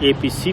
APC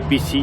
APC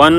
1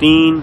3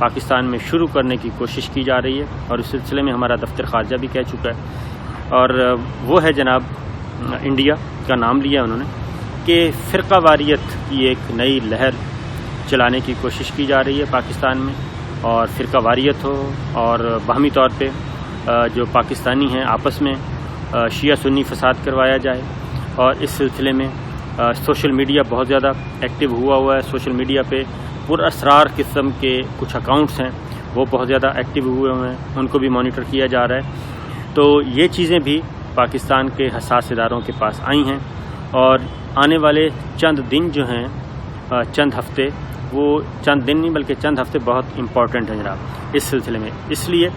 Pakistan میں شروع کرنے کی کوشش کی جا رہی ہے، اور اس سلسلے میں ہمارا دفتر خارجہ بھی کہہ چکا ہے، اور وہ ہے جناب انڈیا کا نام لیا انہوں نے کہ فرقہ واریت کی ایک نئی لہر چلانے کی کوشش کی جا رہی ہے پاکستان میں، اور فرقہ واریت ہو اور باہمی طور پہ جو پاکستانی ہیں آپس میں شیعہ سنی فساد کروایا جائے، اور اس سلسلے میں سوشل میڈیا بہت زیادہ ایکٹیو ہوا ہے۔ سوشل میڈیا پہ پراسرار قسم کے کچھ اکاؤنٹس ہیں وہ بہت زیادہ ایکٹیو ہوئے ہیں، ان کو بھی مانیٹر کیا جا رہا ہے۔ تو یہ چیزیں بھی پاکستان کے حساس اداروں کے پاس آئی ہیں، اور آنے والے چند دن جو ہیں، چند ہفتے، وہ چند دن نہیں بلکہ چند ہفتے بہت امپورٹنٹ ہیں جناب اس سلسلے میں۔ اس لیے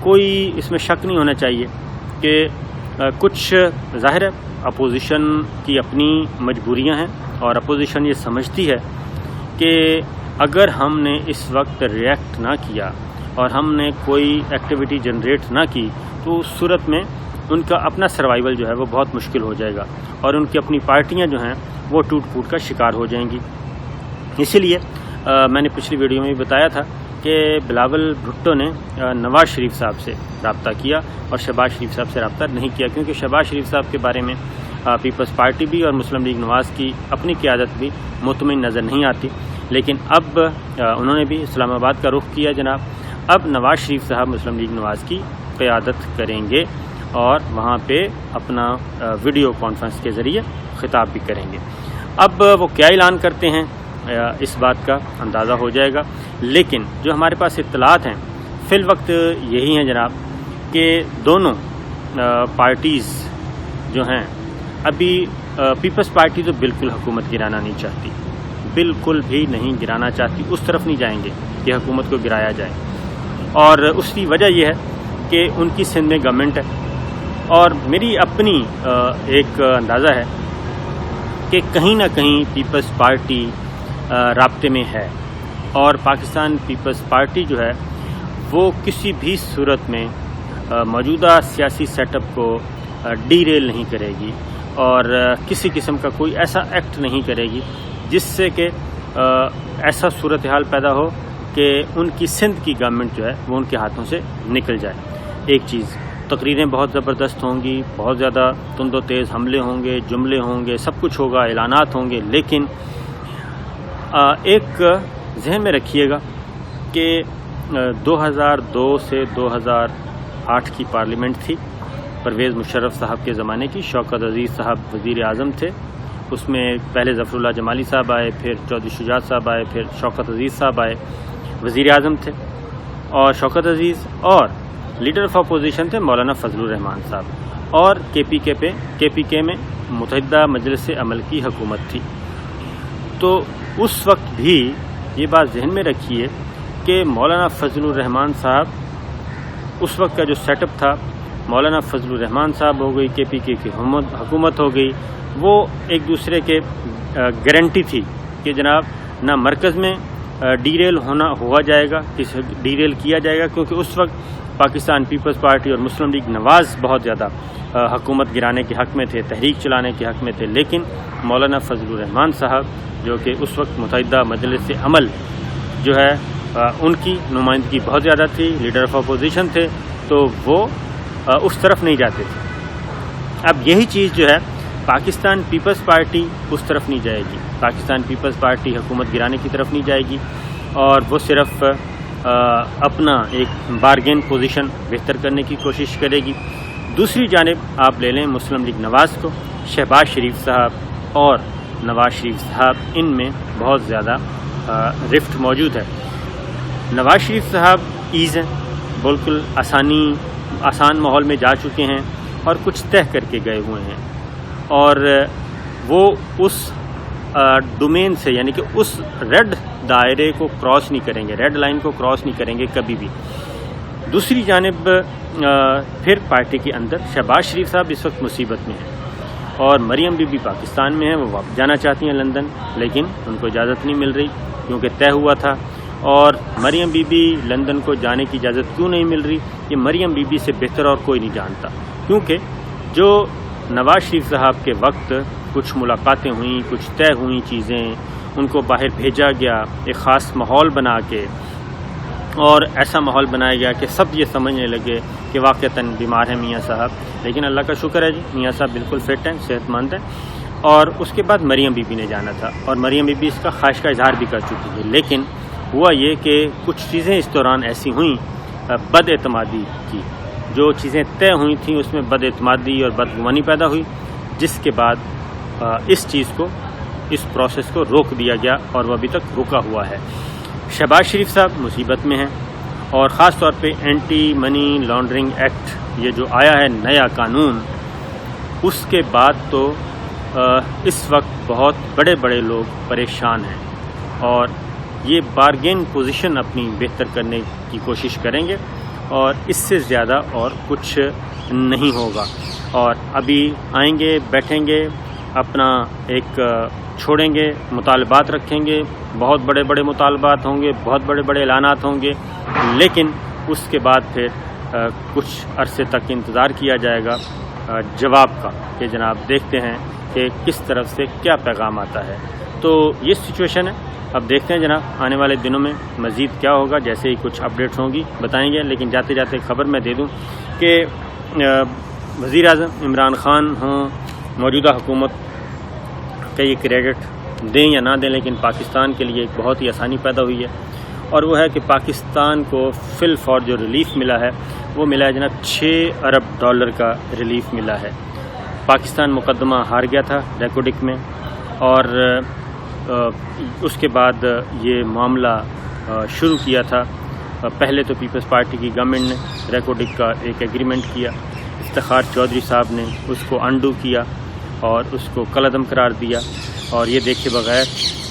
کوئی اس میں شک نہیں ہونا چاہیے کہ کچھ ظاہر ہے اپوزیشن کی اپنی مجبوریاں ہیں، اور اپوزیشن یہ سمجھتی ہے کہ اگر ہم نے اس وقت ریئیکٹ نہ کیا اور ہم نے کوئی ایکٹیویٹی جنریٹ نہ کی تو اس صورت میں ان کا اپنا سروائیول جو ہے وہ بہت مشکل ہو جائے گا، اور ان کی اپنی پارٹیاں جو ہیں وہ ٹوٹ پھوٹ کا شکار ہو جائیں گی۔ اسی لیے میں نے پچھلی ویڈیو میں بھی بتایا تھا کہ بلاول بھٹو نے نواز شریف صاحب سے رابطہ کیا اور شہباز شریف صاحب سے رابطہ نہیں کیا، کیونکہ شہباز شریف صاحب کے بارے میں پیپلز پارٹی بھی اور مسلم لیگ نواز کی اپنی قیادت بھی مطمئن نظر نہیں آتی۔ لیکن اب انہوں نے بھی اسلام آباد کا رخ کیا جناب، اب نواز شریف صاحب مسلم لیگ نواز کی قیادت کریں گے، اور وہاں پہ اپنا ویڈیو کانفرنس کے ذریعے خطاب بھی کریں گے۔ اب وہ کیا اعلان کرتے ہیں اس بات کا اندازہ ہو جائے گا، لیکن جو ہمارے پاس اطلاعات ہیں فی الوقت یہی ہیں جناب کہ دونوں پارٹیز جو ہیں، ابھی پیپلز پارٹی تو بالکل حکومت گرانا نہیں چاہتی، بالکل بھی نہیں گرانا چاہتی، اس طرف نہیں جائیں گے کہ حکومت کو گرایا جائے، اور اس کی وجہ یہ ہے کہ ان کی سندھ میں گورنمنٹ ہے، اور میری اپنی ایک اندازہ ہے کہ کہیں نہ کہیں پیپلز پارٹی رابطے میں ہے، اور پاکستان پیپلز پارٹی جو ہے وہ کسی بھی صورت میں موجودہ سیاسی سیٹ اپ کو ڈی ریل نہیں کرے گی، اور کسی قسم کا کوئی ایسا ایکٹ نہیں کرے گی جس سے کہ ایسا صورتحال پیدا ہو کہ ان کی سندھ کی گورنمنٹ جو ہے وہ ان کے ہاتھوں سے نکل جائے۔ ایک چیز، تقریریں بہت زبردست ہوں گی، بہت زیادہ تند و تیز حملے ہوں گے، جملے ہوں گے، سب کچھ ہوگا، اعلانات ہوں گے، لیکن ایک ذہن میں رکھیے گا کہ 2002 سے 2008 کی پارلیمنٹ تھی، پرویز مشرف صاحب کے زمانے کی، شوکت عزیز صاحب وزیر اعظم تھے، اس میں پہلے ظفر اللہ جمالی صاحب آئے، پھر چودھری شجاعت صاحب آئے، پھر شوکت عزیز صاحب آئے، وزیر اعظم تھے، اور شوکت عزیز، اور لیڈر آف اپوزیشن تھے مولانا فضل الرحمان صاحب، اور کے پی کے میں متحدہ مجلس عمل کی حکومت تھی۔ تو اس وقت بھی یہ بات ذہن میں رکھیے کہ مولانا فضل الرحمان صاحب، اس وقت کا جو سیٹ اپ تھا، مولانا فضل الرحمان صاحب ہو گئی، کے پی کے کی حکومت ہو گئی، وہ ایک دوسرے کے گارنٹی تھی کہ جناب نہ مرکز میں ڈی ریل ہوا جائے گا، ڈی ریل کیا جائے گا، کیونکہ اس وقت پاکستان پیپلز پارٹی اور مسلم لیگ نواز بہت زیادہ حکومت گرانے کے حق میں تھے، تحریک چلانے کے حق میں تھے، لیکن مولانا فضل الرحمان صاحب جو کہ اس وقت متحدہ مجلس عمل جو ہے ان کی نمائندگی بہت زیادہ تھی، لیڈر آف اپوزیشن تھے، تو وہ اس طرف نہیں جاتے تھے۔ اب یہی چیز جو ہے پاکستان پیپلز پارٹی اس طرف نہیں جائے گی، پاکستان پیپلز پارٹی حکومت گرانے کی طرف نہیں جائے گی، اور وہ صرف اپنا ایک بارگین پوزیشن بہتر کرنے کی کوشش کرے گی۔ دوسری جانب آپ لے لیں مسلم لیگ نواز کو، شہباز شریف صاحب اور نواز شریف صاحب، ان میں بہت زیادہ رفٹ موجود ہے۔ نواز شریف صاحب ایز ہیں، بالکل آسان ماحول میں جا چکے ہیں اور کچھ طے کر کے گئے ہوئے ہیں، اور وہ اس ڈومین سے، یعنی کہ اس ریڈ دائرے کو کراس نہیں کریں گے، ریڈ لائن کو کراس نہیں کریں گے کبھی بھی۔ دوسری جانب پھر پارٹی کے اندر شہباز شریف صاحب اس وقت مصیبت میں ہیں، اور مریم بی بی پاکستان میں ہیں، وہ واپس جانا چاہتی ہیں لندن، لیکن ان کو اجازت نہیں مل رہی کیونکہ طے ہوا تھا۔ اور مریم بی بی لندن کو جانے کی اجازت کیوں نہیں مل رہی، یہ مریم بی بی سے بہتر اور کوئی نہیں جانتا، کیونکہ جو نواز شریف صاحب کے وقت کچھ ملاقاتیں ہوئیں، کچھ طے ہوئیں چیزیں، ان کو باہر بھیجا گیا ایک خاص ماحول بنا کے، اور ایسا ماحول بنایا گیا کہ سب یہ سمجھنے لگے کہ واقعتاً بیمار ہیں میاں صاحب، لیکن اللہ کا شکر ہے جی میاں صاحب بالکل فٹ ہیں، صحت مند ہیں۔ اور اس کے بعد مریم بی بی نے جانا تھا، اور مریم بی بی اس کا خواہش کا اظہار بھی کر چکی تھی، لیکن ہوا یہ کہ کچھ چیزیں اس دوران ایسی ہوئیں بد اعتمادی کی، جو چیزیں طے ہوئی تھیں اس میں بد اعتمادی اور بدگمانی پیدا ہوئی، جس کے بعد اس چیز کو، اس پروسیس کو روک دیا گیا، اور وہ ابھی تک رکا ہوا ہے۔ شہباز شریف صاحب مصیبت میں ہیں، اور خاص طور پہ اینٹی منی لانڈرنگ ایکٹ یہ جو آیا ہے نیا قانون، اس کے بعد تو اس وقت بہت بڑے بڑے لوگ پریشان ہیں، اور یہ بارگین پوزیشن اپنی بہتر کرنے کی کوشش کریں گے، اور اس سے زیادہ اور کچھ نہیں ہوگا۔ اور ابھی آئیں گے، بیٹھیں گے، اپنا ایک چھوڑیں گے، مطالبات رکھیں گے، بہت بڑے بڑے مطالبات ہوں گے، بہت بڑے بڑے اعلانات ہوں گے، لیکن اس کے بعد پھر کچھ عرصے تک انتظار کیا جائے گا جواب کا، کہ جناب دیکھتے ہیں کہ کس طرف سے کیا پیغام آتا ہے۔ تو یہ سچویشن ہے، اب دیکھتے ہیں جناب آنے والے دنوں میں مزید کیا ہوگا، جیسے ہی کچھ اپڈیٹس ہوں گی بتائیں گے۔ لیکن جاتے جاتے خبر میں دے دوں کہ وزیر اعظم عمران خان ہوں، موجودہ حکومت کا یہ کریڈٹ دیں یا نہ دیں، لیکن پاکستان کے لیے ایک بہت ہی آسانی پیدا ہوئی ہے، اور وہ ہے کہ پاکستان کو فی الفور جو ریلیف ملا ہے وہ ملا ہے جناب $6 ارب کا ریلیف ملا ہے۔ پاکستان مقدمہ ہار گیا تھا ریکوڈک میں، اور اس کے بعد یہ معاملہ شروع کیا تھا۔ پہلے تو پیپلز پارٹی کی گورنمنٹ نے ریکوڈک کا ایک ایگریمنٹ کیا، افتخار چودھری صاحب نے اس کو انڈو کیا اور اس کو کالعدم قرار دیا، اور یہ دیکھے بغیر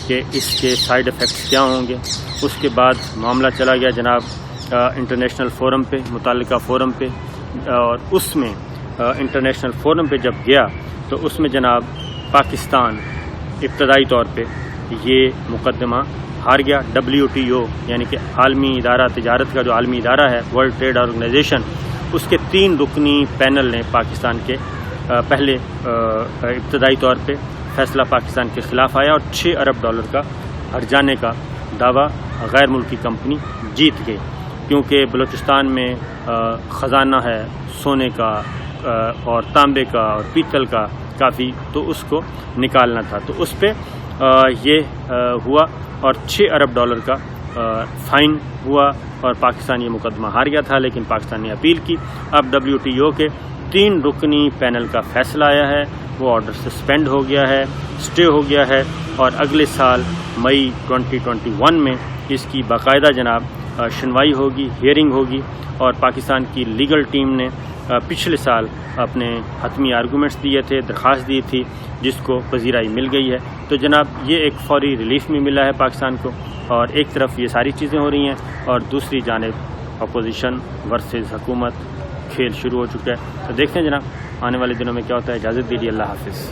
کہ اس کے سائیڈ ایفیکٹس کیا ہوں گے۔ اس کے بعد معاملہ چلا گیا جناب انٹرنیشنل فورم پہ، متعلقہ فورم پہ، اور اس میں انٹرنیشنل فورم پہ جب گیا تو اس میں جناب پاکستان ابتدائی طور پہ یہ مقدمہ ہار گیا۔ WTO یعنی کہ عالمی ادارہ تجارت کا جو عالمی ادارہ ہے، ورلڈ ٹریڈ آرگنائزیشن، اس کے 3 رکنی پینل نے پاکستان کے پہلے ابتدائی طور پہ فیصلہ پاکستان کے خلاف آیا، اور $6 ارب کا ہرجانے کا دعویٰ غیر ملکی کمپنی جیت گئی، کیونکہ بلوچستان میں خزانہ ہے سونے کا اور تانبے کا اور پیتل کا کافی، تو اس کو نکالنا تھا، تو اس پہ یہ ہوا، اور $6 ارب کا فائن ہوا، اور پاکستان یہ مقدمہ ہار گیا تھا، لیکن پاکستان نے اپیل کی۔ اب WTO کے 3 رکنی پینل کا فیصلہ آیا ہے، وہ آرڈر سسپینڈ ہو گیا ہے، اسٹے ہو گیا ہے، اور اگلے سال مئی 2021 میں اس کی باقاعدہ جناب سنوائی ہوگی، ہیئرنگ ہوگی، اور پاکستان کی لیگل ٹیم نے پچھلے سال اپنے حتمی آرگومنٹس دیے تھے، درخواست دی تھی، جس کو پذیرائی مل گئی ہے۔ تو جناب یہ ایک فوری ریلیف میں ملا ہے پاکستان کو، اور ایک طرف یہ ساری چیزیں ہو رہی ہیں، اور دوسری جانب اپوزیشن ورسز حکومت کھیل شروع ہو چکا ہے۔ تو دیکھتے ہیں جناب آنے والے دنوں میں کیا ہوتا ہے۔ اجازت دیجیے، اللہ حافظ۔